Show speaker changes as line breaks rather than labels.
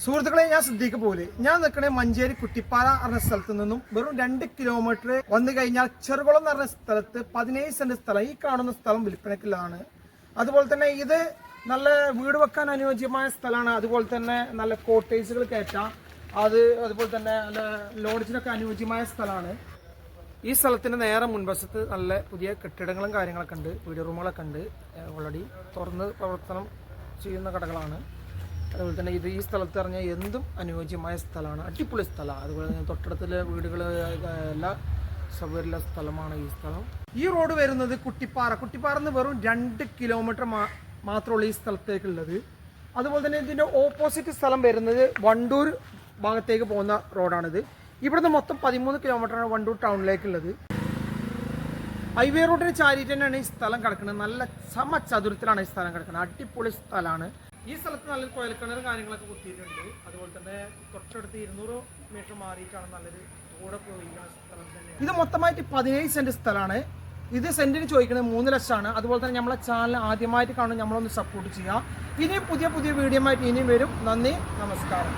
സുഹൃത്തുക്കളെ, ഞാൻ സിദ്ദീഖ് പോലെ ഞാൻ നിൽക്കണേ മഞ്ചേരി കുട്ടിപ്പാറ എന്ന സ്ഥലത്ത് നിന്നും വെറും 2 കിലോമീറ്റർ വന്നു കഴിഞ്ഞാൽ ചെറുകുളം എന്ന് പറഞ്ഞ സ്ഥലത്ത് 17 സെന്റ് സ്ഥലം, ഈ കാണുന്ന സ്ഥലം വിൽപ്പനയ്ക്കുള്ളതാണ്. അതുപോലെ തന്നെ ഇത് നല്ല വീട് വെക്കാൻ അനുയോജ്യമായ സ്ഥലമാണ്. അതുപോലെ തന്നെ നല്ല കോട്ടേജുകൾ കയറ്റാം. അതുപോലെ തന്നെ നല്ല ലോഡ്ജിനൊക്കെ അനുയോജ്യമായ സ്ഥലമാണ്. ഈ സ്ഥലത്തിന് നേരെ മുൻവശത്ത് നല്ല പുതിയ കെട്ടിടങ്ങളും കാര്യങ്ങളൊക്കെ ഉണ്ട്, വീഡിയോ റൂമുകളൊക്കെ ഉണ്ട്. ഓൾറെഡി തുറന്ന് പ്രവർത്തനം ചെയ്യുന്ന കടകളാണ്. അതുപോലെ തന്നെ ഈ സ്ഥലത്ത് പറഞ്ഞാൽ എന്തും അനുയോജ്യമായ സ്ഥലമാണ്, അടിപൊളി സ്ഥലമാണ്. അതുപോലെ തന്നെ തൊട്ടടുത്തുള്ള വീടുകൾ എല്ലാ സൗകര്യമുള്ള സ്ഥലമാണ് ഈ സ്ഥലം. ഈ റോഡ് വരുന്നത് കുട്ടിപ്പാറന്ന് വെറും 2 കിലോമീറ്റർ മാത്രമുള്ള ഈ സ്ഥലത്തേക്കുള്ളത്. അതുപോലെ തന്നെ ഇതിൻ്റെ ഓപ്പോസിറ്റ് സ്ഥലം വരുന്നത് വണ്ടൂർ ഭാഗത്തേക്ക് പോകുന്ന റോഡാണിത്. ഇവിടുന്ന് മൊത്തം 13 കിലോമീറ്ററാണ് വണ്ടൂർ ടൗണിലേക്കുള്ളത്. ഹൈവേ റോഡിന് ചാരിയിട്ട് തന്നെയാണ് ഈ സ്ഥലം കിടക്കുന്നത്. നല്ല സമചതുരത്തിലാണ് ഈ സ്ഥലം കിടക്കുന്നത്, അടിപൊളി സ്ഥലമാണ്. ഈ സ്ഥലത്ത് നല്ലൊരു കുഴൽക്കിണർ കാര്യങ്ങളൊക്കെ കുത്തിയിട്ടുണ്ട്. അതുപോലെ തന്നെ തൊട്ടടുത്ത് 200 മീറ്റർ മാറിയിട്ടാണ് നല്ലൊരു തോടൊക്കെ ഒഴിക്കുന്ന സ്ഥലം തന്നെ. ഇത് മൊത്തമായിട്ട് 17 സെന്റ് സ്ഥലമാണ്. ഇത് സെന്റിന് ചോദിക്കുന്നത് 3 ലക്ഷമാണ്. അതുപോലെ തന്നെ നമ്മളെ ചാനൽ ആദ്യമായിട്ട് കാണും, നമ്മളൊന്ന് സപ്പോർട്ട് ചെയ്യുക. ഇനിയും പുതിയ വീഡിയോ ആയിട്ട് ഇനിയും വരും. നന്ദി, നമസ്കാരം.